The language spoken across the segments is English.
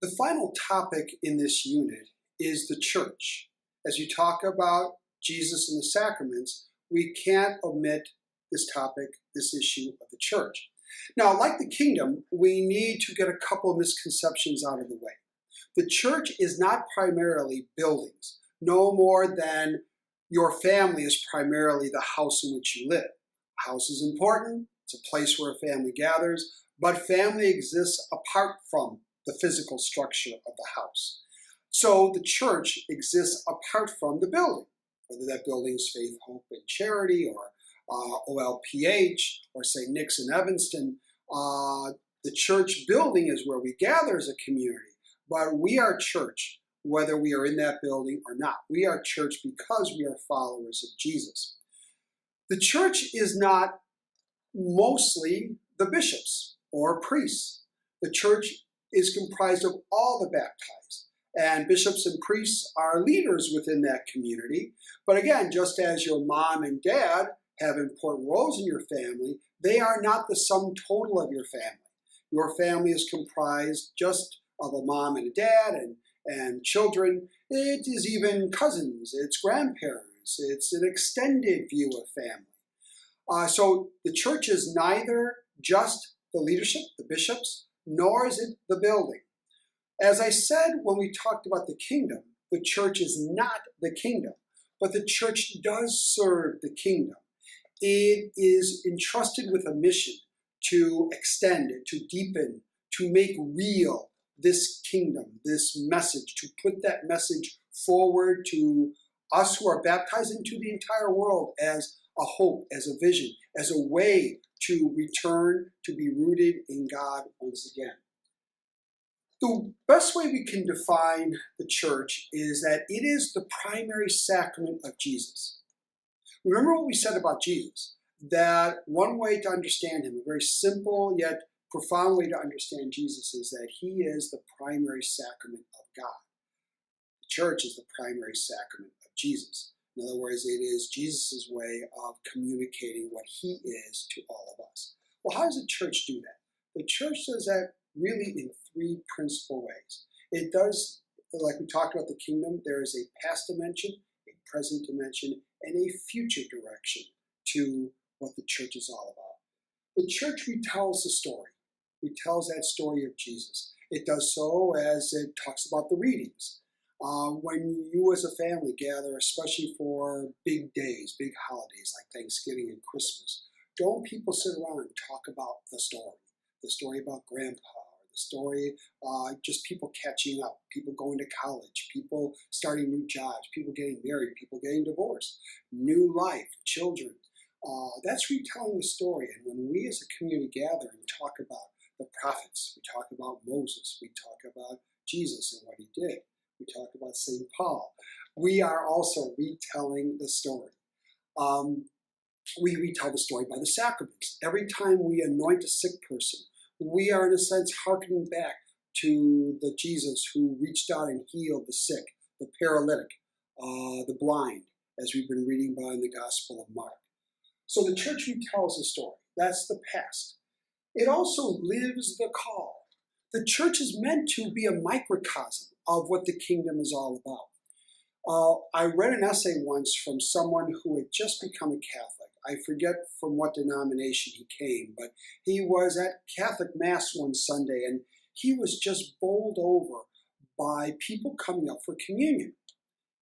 The final topic in this unit is the church. As you talk about Jesus and the sacraments, we can't omit this topic, this issue of the church. Now, like the kingdom, we need to get a couple of misconceptions out of the way. The church is not primarily buildings, no more than your family is primarily the house in which you live. A house is important, it's a place where a family gathers, but family exists apart from the physical structure of the house. So the church exists apart from the building, whether that building is Faith, Hope, and Charity, or OLPH, or St. Nick's in Evanston. The church building is where we gather as a community, but we are church whether we are in that building or not. We are church because we are followers of Jesus. The church is not mostly the bishops or priests. The church is comprised of all the baptized, and bishops and priests are leaders within that community. But again, just as your mom and dad have important roles in your family, they are not the sum total of your family. Your family is comprised just of a mom and a dad and children. It is even cousins, it's grandparents, it's an extended view of family. So the church is neither just the leadership, the bishops, nor is it the building. As I said when we talked about the kingdom, the church is not the kingdom, but the church does serve the kingdom. It is entrusted with a mission to extend, to deepen, to make real this kingdom, this message, to put that message forward to us who are baptized into the entire world as a hope, as a vision, as a way to return to be rooted in God once again. The best way we can define the church is that it is the primary sacrament of Jesus. Remember what we said about Jesus, that one way to understand him, a very simple yet profound way to understand Jesus, is that he is the primary sacrament of God. The church is the primary sacrament of Jesus. In other words, it is Jesus' way of communicating what he is to all of us. Well, how does the church do that? The church does that really in three principal ways. It does, like we talked about the kingdom, there is a past dimension, a present dimension, and a future direction to what the church is all about. The church retells the story. Retells that story of Jesus. It does so as it talks about the readings. When you as a family gather, especially for big days, big holidays like Thanksgiving and Christmas, don't people sit around and talk about the story about grandpa, the story, just people catching up, people going to college, people starting new jobs, people getting married, people getting divorced, new life, children. That's retelling the story. And when we as a community gather and talk about the prophets, we talk about Moses, we talk about Jesus and what he did, we talk about St. Paul, we are also retelling the story. We retell the story by the sacraments. Every time we anoint a sick person, we are in a sense hearkening back to the Jesus who reached out and healed the sick, the paralytic, the blind, as we've been reading by in the Gospel of Mark. So the church retells the story. That's the past. It also lives the call. The church is meant to be a microcosm of what the kingdom is all about. I read an essay once from someone who had just become a Catholic. I forget from what denomination he came, but he was at Catholic Mass one Sunday, and he was just bowled over by people coming up for communion.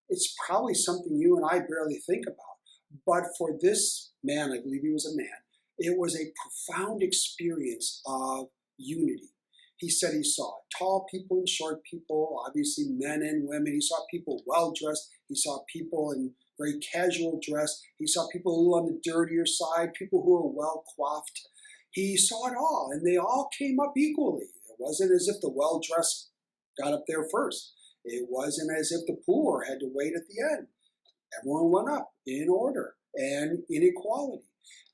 It's probably something you and I barely think about, but for this man, I believe he was a man, it was a profound experience of unity. He said he saw tall people and short people, obviously men and women. He saw people well-dressed. He saw people in very casual dress. He saw people a little on the dirtier side, people who were well-coiffed. He saw it all, and they all came up equally. It wasn't as if the well-dressed got up there first. It wasn't as if the poor had to wait at the end. Everyone went up in order and in equality.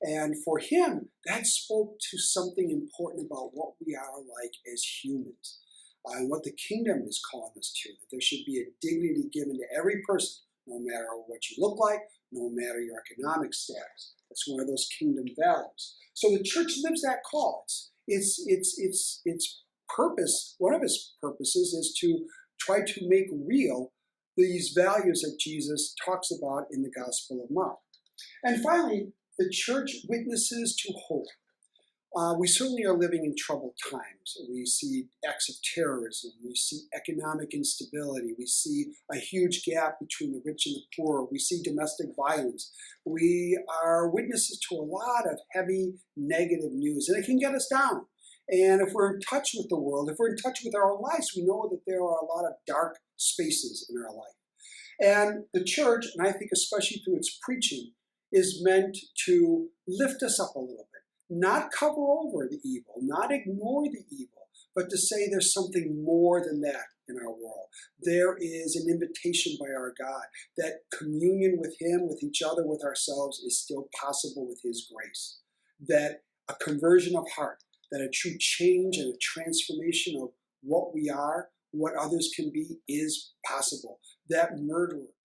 And for him, that spoke to something important about what we are like as humans, and what the kingdom is calling us to, that there should be a dignity given to every person, no matter what you look like, no matter your economic status. That's one of those kingdom values. So the church lives that call. It's purpose, one of his purposes, is to try to make real these values that Jesus talks about in the Gospel of Mark. And finally, the church witnesses to hope. We certainly are living in troubled times. We see acts of terrorism. We see economic instability. We see a huge gap between the rich and the poor. We see domestic violence. We are witnesses to a lot of heavy negative news, and it can get us down. And if we're in touch with the world, if we're in touch with our own lives, we know that there are a lot of dark spaces in our life. And the church, and I think especially through its preaching, is meant to lift us up a little bit. Not cover over the evil, not ignore the evil, but to say there's something more than that in our world. There is an invitation by our God that communion with Him, with each other, with ourselves is still possible with His grace. That a conversion of heart, that a true change and a transformation of what we are, what others can be, is possible. That murderer